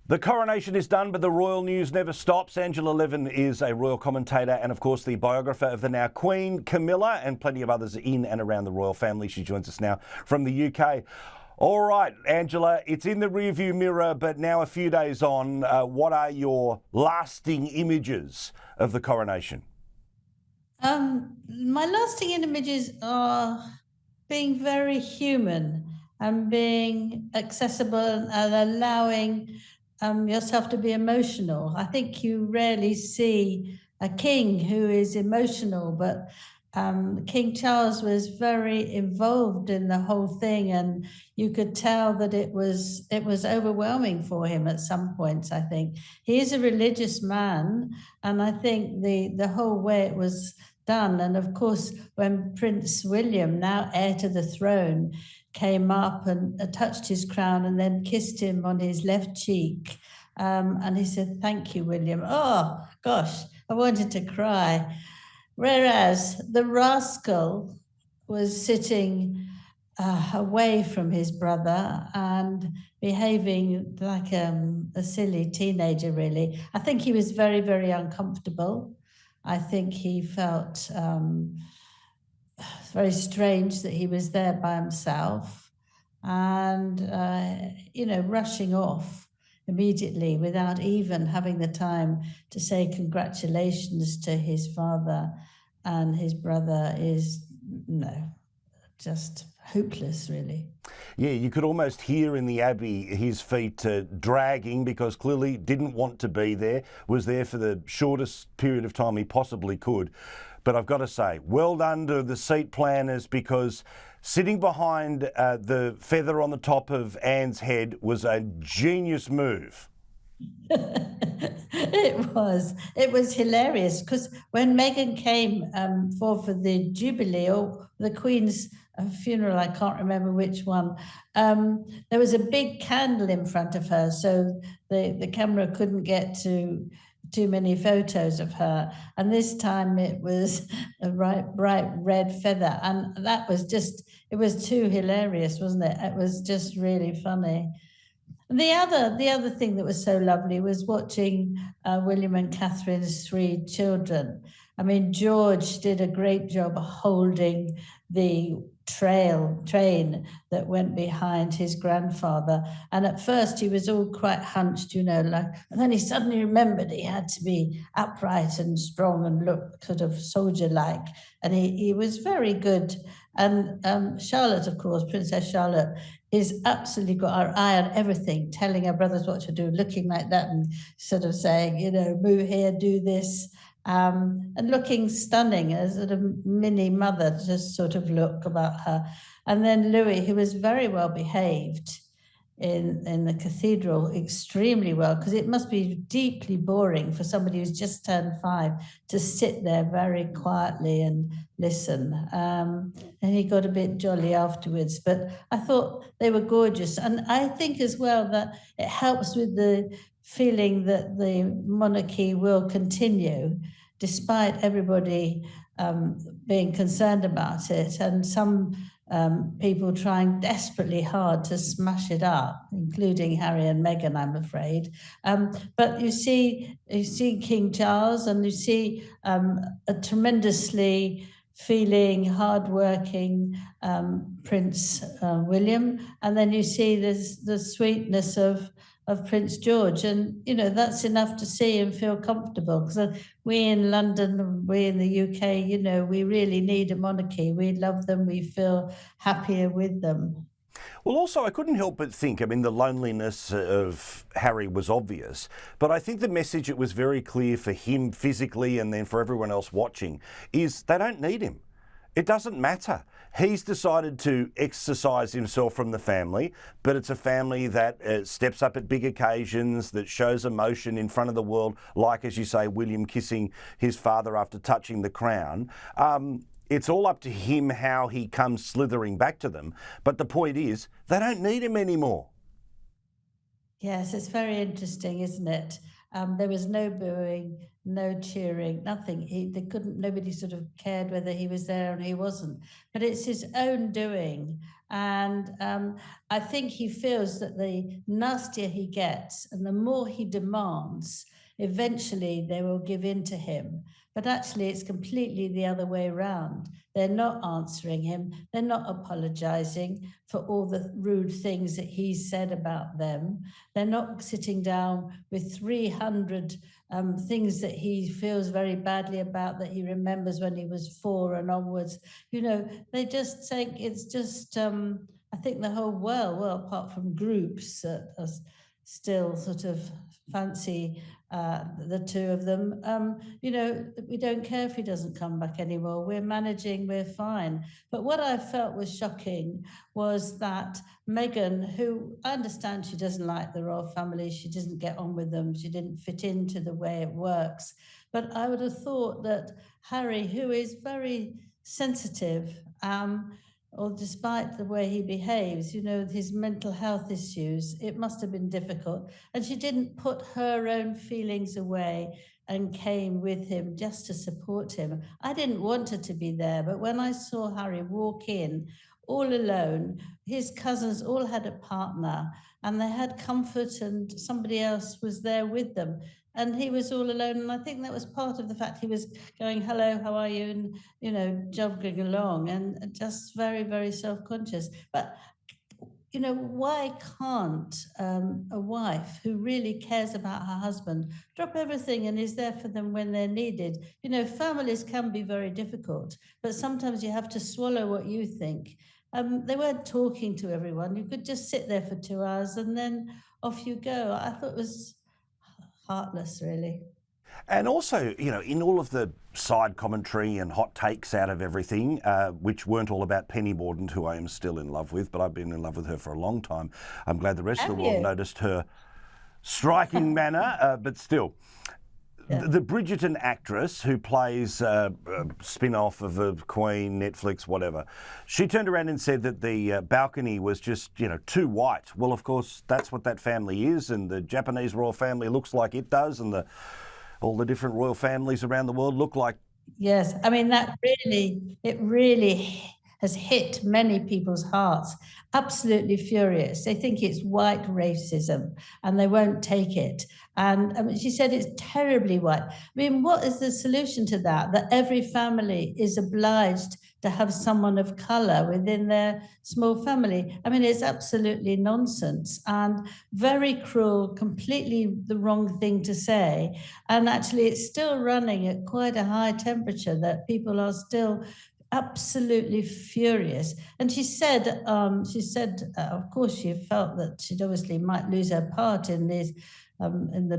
The coronation is done, but the royal news never stops. Angela Levin is a royal commentator and, of course, the biographer of the now Queen Camilla and plenty of others in and around the royal family. She joins us now from the UK. All right, Angela, it's in the rearview mirror, but now a few days on, what are your lasting images of the coronation? My lasting images are being very human and being accessible and allowing yourself to be emotional. I think you rarely see a king who is emotional, but King Charles was very involved in the whole thing, and you could tell that it was overwhelming for him at some points. I think he is a religious man, and I think the whole way it was done. And of course, when Prince William, now heir to the throne, came up and touched his crown and then kissed him on his left cheek. And he said, "Thank you, William." Oh, gosh, I wanted to cry. Whereas the Rascal was sitting away from his brother and behaving like a silly teenager, really. I think he was very, very uncomfortable. I think he felt very strange that he was there by himself and, rushing off immediately without even having the time to say congratulations to his father and his brother is, just hopeless, really. Yeah, you could almost hear in the Abbey his feet dragging because clearly didn't want to be there, was there for the shortest period of time he possibly could. But I've got to say, well done to the seat planners, because sitting behind the feather on the top of Anne's head was a genius move. It was hilarious because when Meghan came for the Jubilee or the Queen's funeral, I can't remember which one, there was a big candle in front of her, so the camera couldn't get to too many photos of her. And this time it was a bright red feather, and that was it was too hilarious, wasn't it? It was just really funny. The other thing that was so lovely was watching William and Catherine's three children. I mean, George did a great job holding the train that went behind his grandfather. And at first he was all quite hunched, and then he suddenly remembered he had to be upright and strong and look sort of soldier-like. And he was very good. And Charlotte, of course, Princess Charlotte, is absolutely got our eye on everything, telling her brothers what to do, looking like that and sort of saying, move here, do this, and looking stunning as a mini mother, just sort of look about her. And then Louis, who was very well behaved in the cathedral, extremely well, because it must be deeply boring for somebody who's just turned 5 to sit there very quietly and listen. And he got a bit jolly afterwards, but I thought they were gorgeous. And I think as well that it helps with the feeling that the monarchy will continue, despite everybody being concerned about it, and some people trying desperately hard to smash it up, including Harry and Meghan, I'm afraid. But you see King Charles, and you see a tremendously feeling, hardworking Prince William, and then you see the sweetness of Prince George, and that's enough to see and feel comfortable. Because we in London, we in the UK, we really need a monarchy. We love them. We feel happier with them. Well, also, I couldn't help but think, the loneliness of Harry was obvious, but I think the message that was very clear for him physically and then for everyone else watching is they don't need him. It doesn't matter. He's decided to exercise himself from the family, but it's a family that steps up at big occasions, that shows emotion in front of the world, like, as you say, William kissing his father after touching the crown. It's all up to him how he comes slithering back to them. But the point is, they don't need him anymore. Yes, it's very interesting, isn't it? There was no booing, no cheering, nothing. They couldn't. Nobody sort of cared whether he was there or he wasn't. But it's his own doing, and I think he feels that the nastier he gets and the more he demands, eventually they will give in to him. But actually, it's completely the other way around. They're not answering him. They're not apologizing for all the rude things that he said about them. They're not sitting down with 300 things that he feels very badly about, that he remembers when he was 4 and onwards. They just think it's just, I think the whole world, well, apart from groups that are still sort of fancy the two of them, we don't care if he doesn't come back anymore. We're managing, we're fine. But what I felt was shocking was that Meghan, who I understand she doesn't like the royal family, she doesn't get on with them, she didn't fit into the way it works. But I would have thought that Harry, who is very sensitive, or despite the way he behaves, his mental health issues, it must have been difficult. And she didn't put her own feelings away and came with him just to support him. I didn't want her to be there, but when I saw Harry walk in all alone, his cousins all had a partner and they had comfort and somebody else was there with them. And he was all alone. And I think that was part of the fact he was going, hello, how are you? And, jogging along and just very, very self-conscious. But, why can't a wife who really cares about her husband drop everything and is there for them when they're needed? Families can be very difficult, but sometimes you have to swallow what you think. They weren't talking to everyone. You could just sit there for 2 hours and then off you go. I thought it was heartless, really. And also, in all of the side commentary and hot takes out of everything, which weren't all about Penny Mordaunt, who I am still in love with, but I've been in love with her for a long time. I'm glad the rest of the world noticed her striking manner, but still. Yeah. The Bridgerton actress who plays a spin-off of a Queen, Netflix, whatever, she turned around and said that the balcony was just, too white. Well, of course, that's what that family is, and the Japanese royal family looks like it does, and all the different royal families around the world look like. Yes, I mean, it really has hit many people's hearts. Absolutely furious. They think it's white racism and they won't take it. And she said it's terribly white. I mean, what is the solution to that? That every family is obliged to have someone of color within their small family. I mean, it's absolutely nonsense and very cruel, completely the wrong thing to say. And actually, it's still running at quite a high temperature that people are still absolutely furious. And she said, of course, she felt that she'd obviously might lose her part in these. In the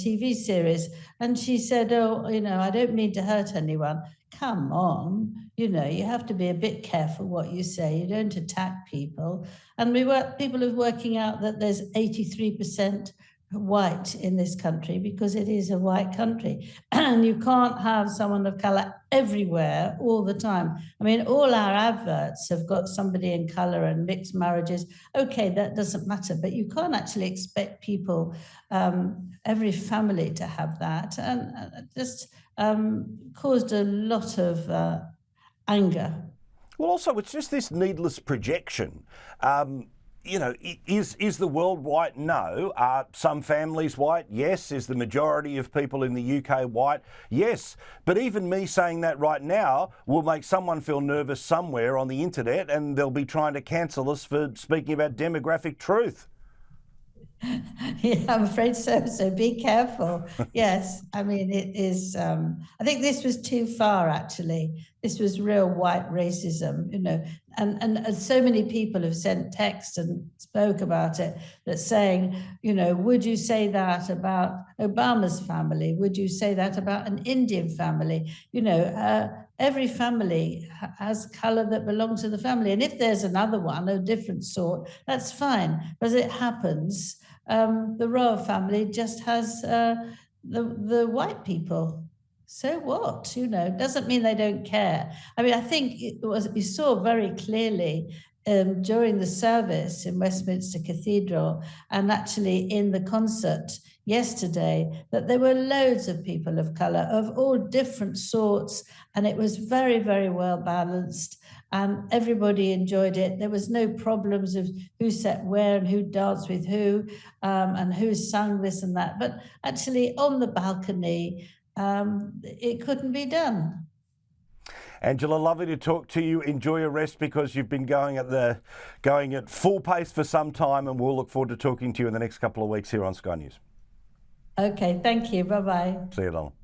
TV series, and she said, "Oh, I don't mean to hurt anyone. Come on, you have to be a bit careful what you say. You don't attack people." And people are working out that there's 83% white in this country because it is a white country, and you can't have someone of color everywhere all the time. I mean, all our adverts have got somebody in color and mixed marriages. Okay, that doesn't matter, but you can't actually expect people, every family to have that, and just caused a lot of anger. Well, also, it's just this needless projection. Is the world white? No. Are some families white? Yes. Is the majority of people in the UK white? Yes. But even me saying that right now will make someone feel nervous somewhere on the internet, and they'll be trying to cancel us for speaking about demographic truth. Yeah, I'm afraid so. So be careful. Yes, I mean, it is. I think this was too far, actually. This was real white racism, and so many people have sent text and spoke about it, that saying, would you say that about Obama's family? Would you say that about an Indian family? Every family has color that belongs to the family. And if there's another one, a different sort, that's fine. But as it happens, the royal family just has the white people. So what? Doesn't mean they don't care. I mean, I think you saw very clearly during the service in Westminster Cathedral, and actually in the concert yesterday, that there were loads of people of colour of all different sorts, and it was very, very well balanced, and everybody enjoyed it. There was no problems of who sat where and who danced with who, and who sung this and that. But actually, on the balcony, it couldn't be done. Angela, lovely to talk to you. Enjoy your rest, because you've been going at full pace for some time, and we'll look forward to talking to you in the next couple of weeks here on Sky News. Okay, thank you. Bye-bye. See you, Donald.